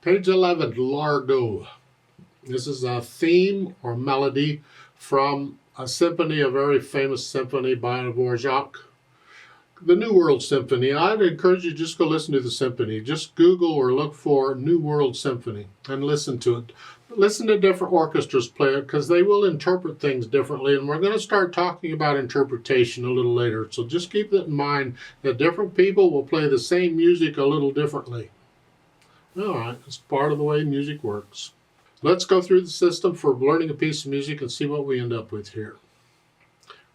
Page 11, Largo. This is a theme or melody from a symphony, a very famous symphony by Dvorák. The New World Symphony. I'd encourage you to just go listen to the symphony. Just Google or look for New World Symphony and listen to it. Listen to different orchestras play it because they will interpret things differently, and we're going to start talking about interpretation a little later. So just keep that in mind that different people will play the same music a little differently. All right, it's part of the way music works. Let's go through the system for learning a piece of music and see what we end up with here.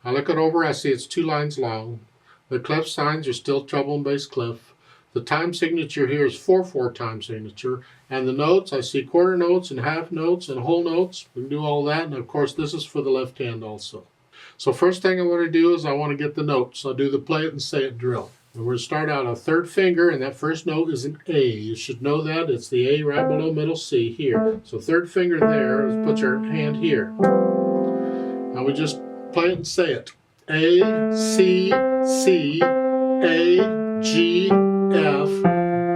I look it over, I see it's 2 lines long. The clef signs are still treble and bass clef. The time signature here is 4/4 time signature. And the notes, I see quarter notes and half notes and whole notes. We can do all that. And of course, this is for the left hand also. So first thing I want to do is I want to get the notes. I'll do the play it and say it drill. And we're going to start out a third finger, and that first note is an A. You should know that. It's the A right below middle C here. So third finger there, put your hand here. Now we just play it and say it. A, C, C, A, G, F,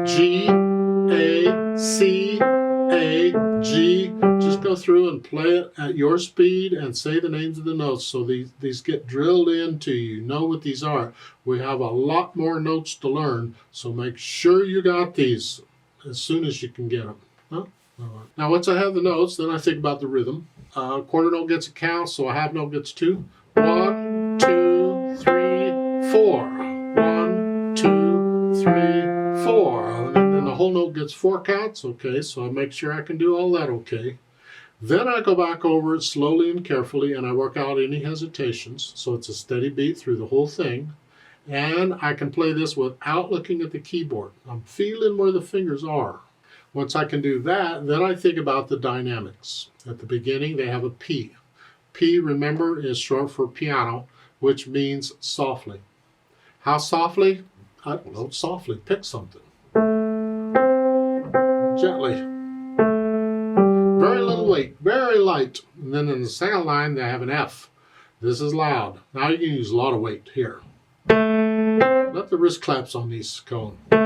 G, A, C, A, G. Just go through and play it at your speed and say the names of the notes so these get drilled into you. Know what these are. We have a lot more notes to learn, so make sure you got these as soon as you can get them. Huh? All right. Now once I have the notes, then I think about the rhythm. Quarter note gets a count, so a half note gets 2. 1, 2, 3, 4. 1, 2, 3, 4. And then the whole note gets 4 counts. Okay, so I make sure I can do all that okay. Then I go back over it slowly and carefully, and I work out any hesitations, so it's a steady beat through the whole thing. And I can play this without looking at the keyboard. I'm feeling where the fingers are. Once I can do that, then I think about the dynamics. At the beginning, they have a P. P, remember, is short for piano, which means softly. How softly? I don't know, softly. Pick something. Gently. Very little weight, very light. And then in the second line, they have an F. This is loud. Now you can use a lot of weight here. Let the wrist claps on these go. Yeah.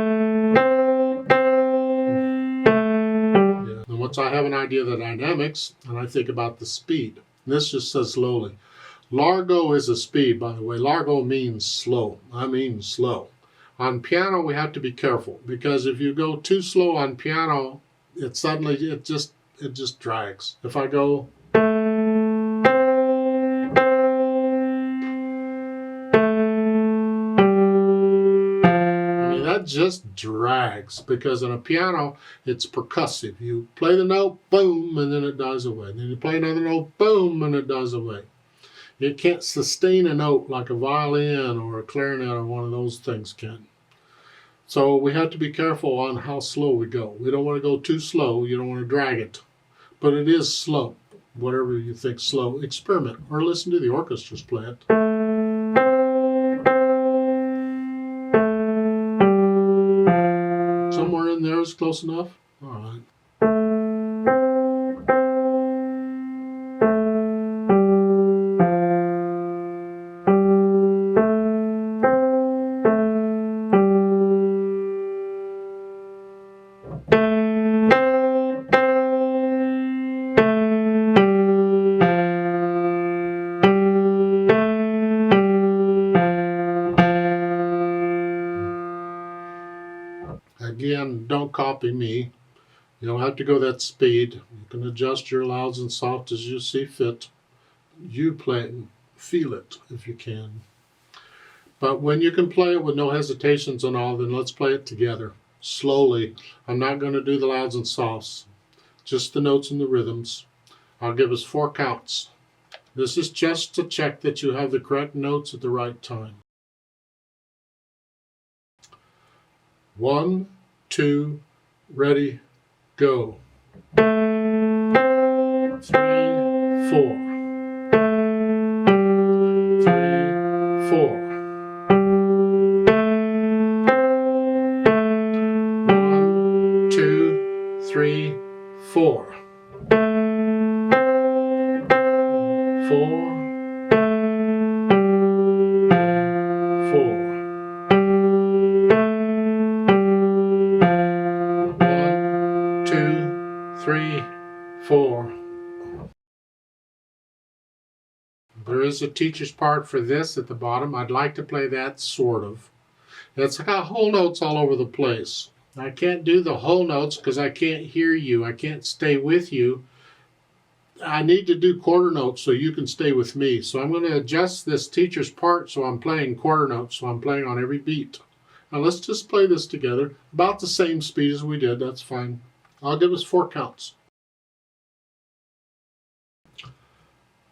And once I have an idea of the dynamics, and I think about the speed. This just says slowly. Largo is a speed, by the way. Largo means slow. I mean slow. On piano, we have to be careful because if you go too slow on piano, it just drags. If I go, that just drags because in a piano, it's percussive. You play the note, boom, and then it dies away. Then you play another note, boom, and it dies away. It can't sustain a note like a violin or a clarinet or one of those things can. So we have to be careful on how slow we go. We don't want to go too slow. You don't want to drag it. But it is slow. Whatever you think slow, experiment or listen to the orchestras play it. Somewhere in there is close enough. All right. Again, don't copy me. You don't have to go that speed. You can adjust your louds and softs as you see fit. You play it and feel it if you can. But when you can play it with no hesitations and all, then let's play it together, slowly. I'm not going to do the louds and softs, just the notes and the rhythms. I'll give us 4 counts. This is just to check that you have the correct notes at the right time. 1, 2, ready, go. 3, 4. 3, 4. 1, 2, 3, 4. 4. 4. 1, 2, 3, 4. There is a teacher's part for this at the bottom. I'd like to play that, sort of. It's got whole notes all over the place. I can't do the whole notes because I can't hear you. I can't stay with you. I need to do quarter notes so you can stay with me. So I'm going to adjust this teacher's part so I'm playing quarter notes. So I'm playing on every beat. Now let's just play this together. About the same speed as we did. That's fine. I'll give us 4 counts.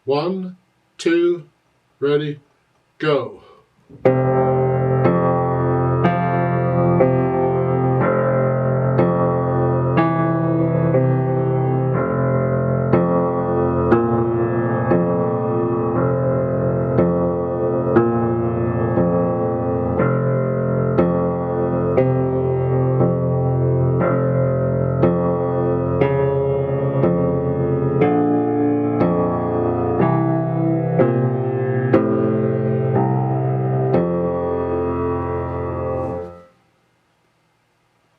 1, 2, ready, go.